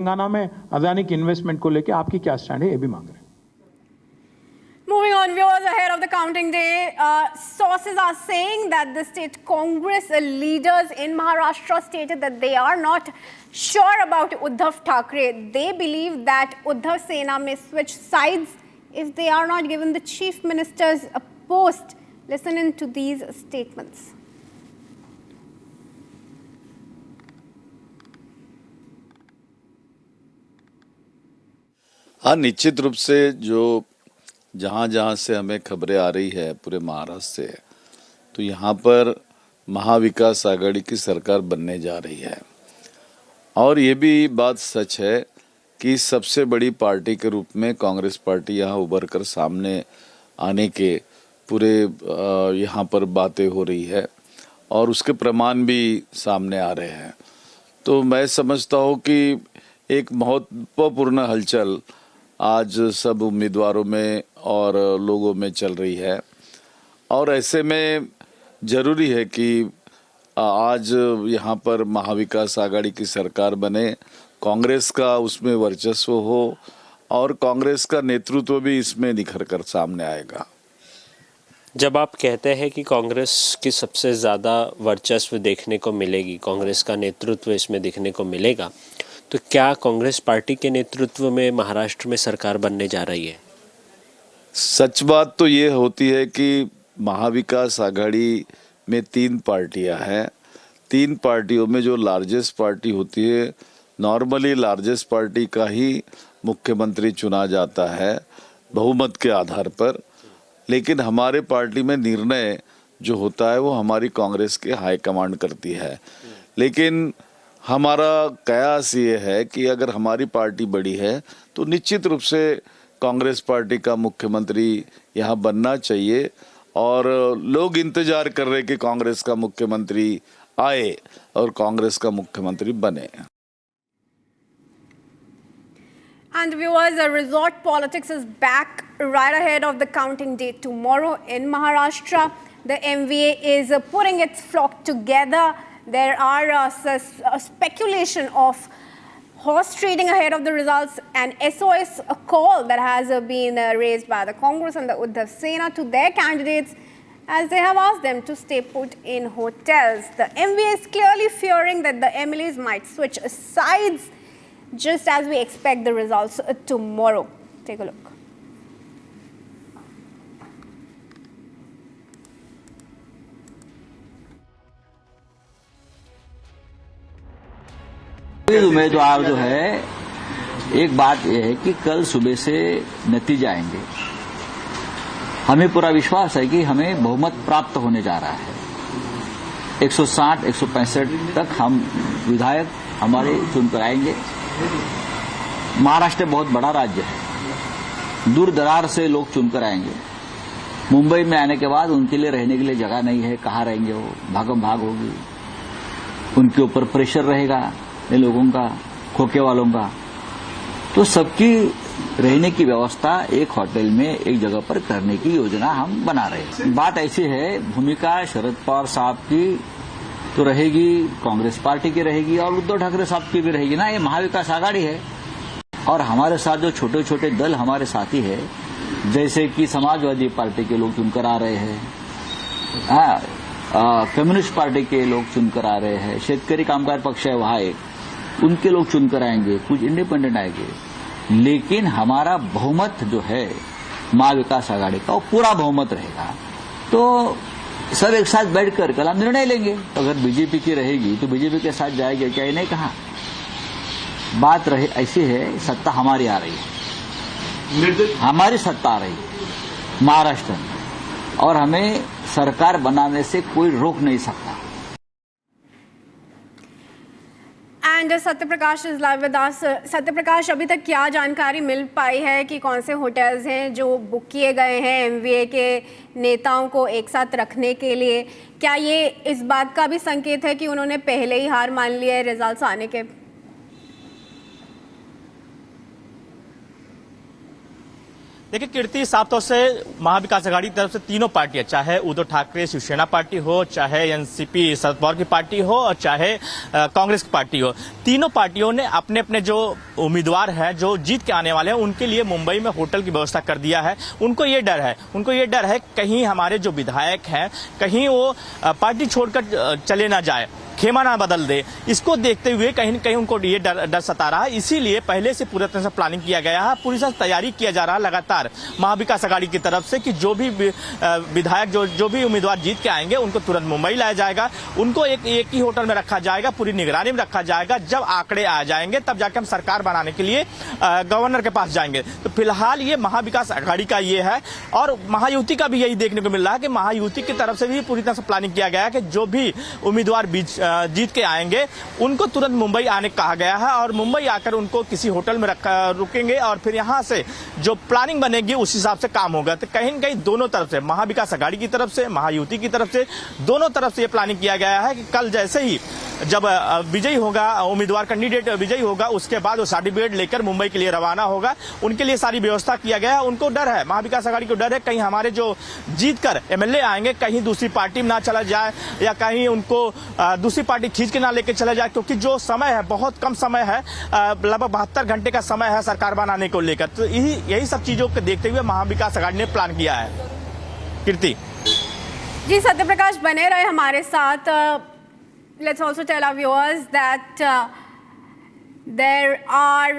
तेलंगाना में अदानी की इन्वेस्टमेंट को लेकर आपकी क्या स्टैंड है, ये भी मांग रहे हैं। Moving on, viewers, ahead of the counting day, sources are saying that the state Congress leaders in Maharashtra stated that they are not sure about Uddhav Thackeray. They believe that Uddhav Sena may switch sides if they are not given the chief minister's post. Listen in to these statements. हाँ, निश्चित रूप से जो जहाँ से हमें खबरें आ रही है पूरे महाराष्ट्र से, तो यहाँ पर महाविकास आघाड़ी की सरकार बनने जा रही है। और ये भी बात सच है कि सबसे बड़ी पार्टी के रूप में कांग्रेस पार्टी यहाँ उभर कर सामने आने के पूरे यहाँ पर बातें हो रही है और उसके प्रमाण भी सामने आ रहे हैं। तो मैं समझता हूँ कि एक महत्वपूर्ण हलचल आज सब उम्मीदवारों में और लोगों में चल रही है और ऐसे में जरूरी है कि आज यहाँ पर महाविकास आघाड़ी की सरकार बने, कांग्रेस का उसमें वर्चस्व हो और कांग्रेस का नेतृत्व भी इसमें निखर कर सामने आएगा। जब आप कहते हैं कि कांग्रेस की सबसे ज़्यादा वर्चस्व देखने को मिलेगी, कांग्रेस का नेतृत्व इसमें दिखने को मिलेगा, तो क्या कांग्रेस पार्टी के नेतृत्व में महाराष्ट्र में सरकार बनने जा रही है? सच बात तो ये होती है कि महाविकास आघाड़ी में 3 पार्टियां हैं। 3 पार्टियों में जो लार्जेस्ट पार्टी होती है, नॉर्मली लार्जेस्ट पार्टी का ही मुख्यमंत्री चुना जाता है बहुमत के आधार पर। लेकिन हमारे पार्टी में निर्णय जो होता है वो हमारी कांग्रेस के हाईकमांड करती है। लेकिन हमारा कयास ये है कि अगर हमारी पार्टी बड़ी है तो निश्चित रूप से कांग्रेस पार्टी का मुख्यमंत्री यहाँ बनना चाहिए और लोग इंतजार कर रहे कि कांग्रेस का मुख्यमंत्री आए और कांग्रेस का मुख्यमंत्री बने। And viewers, the resort politics is back right ahead of the counting day tomorrow in Maharashtra. The MVA is putting its flock together. There are speculation of horse trading ahead of the results, and SOS a call that has been raised by the Congress and the Uddhav Sena to their candidates as they have asked them to stay put in hotels. The MVA is clearly fearing that the MLAs might switch sides just as we expect the results tomorrow. Take a look. उम्मीदवार जो है, एक बात यह है कि कल सुबह से नतीजे आएंगे। हमें पूरा विश्वास है कि हमें बहुमत प्राप्त होने जा रहा है। 160, 165 तक हम विधायक हमारे चुनकर आएंगे। महाराष्ट्र बहुत बड़ा राज्य है, दूर दरार से लोग चुनकर आएंगे। मुंबई में आने के बाद उनके लिए रहने के लिए जगह नहीं है, कहाँ रहेंगे वो, भागम भाग होगी, उनके ऊपर प्रेशर रहेगा इन लोगों का, खोखे वालों का। तो सबकी रहने की व्यवस्था एक होटल में एक जगह पर करने की योजना हम बना रहे हैं। बात ऐसी है, भूमिका शरद पवार साहब की तो रहेगी, कांग्रेस पार्टी की रहेगी और उद्धव ठाकरे साहब की भी रहेगी ना। ये महाविकास आघाड़ी है और हमारे साथ जो छोटे छोटे दल हमारे साथी है, जैसे कि समाजवादी पार्टी के लोग चुनकर आ रहे हैं, कम्युनिस्ट पार्टी के लोग चुनकर आ रहे हैं, शेतकरी कामगार पक्ष है वहां एक, उनके लोग चुनकर आएंगे, कुछ इंडिपेंडेंट आएंगे। लेकिन हमारा बहुमत जो है महाविकास आघाड़ी का, वो पूरा बहुमत रहेगा। तो सब एक साथ बैठकर कल हम निर्णय लेंगे। अगर बीजेपी की रहेगी तो बीजेपी के साथ जाएगी, क्या ये नहीं कहा। बात रहे ऐसी है, सत्ता हमारी आ रही है, हमारी सत्ता आ रही है महाराष्ट्र में और हमें सरकार बनाने से कोई रोक नहीं सकता। And Satyaprakash is live with us. Satyaprakash, अभी तक क्या जानकारी मिल पाई है कि कौन से होटल्स हैं जो बुक किए गए हैं एमवीए के नेताओं को एक साथ रखने के लिए? क्या ये इस बात का भी संकेत है कि उन्होंने पहले ही हार मान ली है रिजल्ट्स आने के? देखिए कीर्ति, साफ तौर से महाविकास आघाड़ी की तरफ से तीनों पार्टियां, चाहे उद्धव ठाकरे शिवसेना पार्टी हो, चाहे एनसीपी शरद पवार की पार्टी हो और चाहे कांग्रेस की पार्टी हो, तीनों पार्टियों ने अपने अपने जो उम्मीदवार हैं जो जीत के आने वाले हैं उनके लिए मुंबई में होटल की व्यवस्था कर दिया है। उनको ये डर है कहीं हमारे जो विधायक हैं कहीं वो पार्टी छोड़कर चले ना जाए, खेमा ना बदल दे। इसको देखते हुए कहीं न कहीं उनको ये डर सता रहा है, इसीलिए पहले से पूरी तरह से प्लानिंग किया गया है, पूरी तरह तैयारी किया जा रहा है लगातार महाविकास आघाड़ी की तरफ से कि जो भी विधायक जो भी उम्मीदवार जीत के आएंगे उनको तुरंत मुंबई लाया जाएगा, उनको एक ही होटल में रखा जाएगा, पूरी निगरानी में रखा जाएगा। जब आंकड़े आ जाएंगे तब जाकर हम सरकार बनाने के लिए गवर्नर के पास जाएंगे। तो फिलहाल ये महाविकास आघाड़ी का ये है और महायुति का भी यही देखने को मिल रहा है कि महायुति की तरफ से भी पूरी तरह से प्लानिंग किया गया है कि जो भी उम्मीदवार जीत के आएंगे उनको तुरंत मुंबई आने कहा गया है और मुंबई आकर उनको किसी होटल में रुकेंगे और फिर यहां से जो प्लानिंग बनेगी उस हिसाब से काम होगा। तो कहीं न कहीं दोनों तरफ से, महाविकास आघाड़ी की तरफ से, महायुति की तरफ से, दोनों तरफ से ये प्लानिंग किया गया है कि कल जैसे ही जब विजयी होगा उम्मीदवार, कैंडिडेट विजयी होगा, उसके बाद वो सर्टिफिकेट लेकर मुंबई के लिए रवाना होगा। उनके लिए सारी व्यवस्था किया गया है। उनको डर है, महाविकास आघाड़ी को डर है कहीं हमारे जो जीतकर एमएलए आएंगे कहीं दूसरी पार्टी में ना चला जाए या कहीं उनको दूसरी पार्टी खींच के ना लेके चला जाए, क्योंकि जो समय है बहुत कम समय है, लगभग 72 घंटे का समय है सरकार बनाने को लेकर। तो यही सब चीजों को देखते हुए महाविकास आघाड़ी ने प्लान किया है। कीर्ति जी, सत्यप्रकाश बने रहे हमारे साथ। Let's also tell our viewers that there are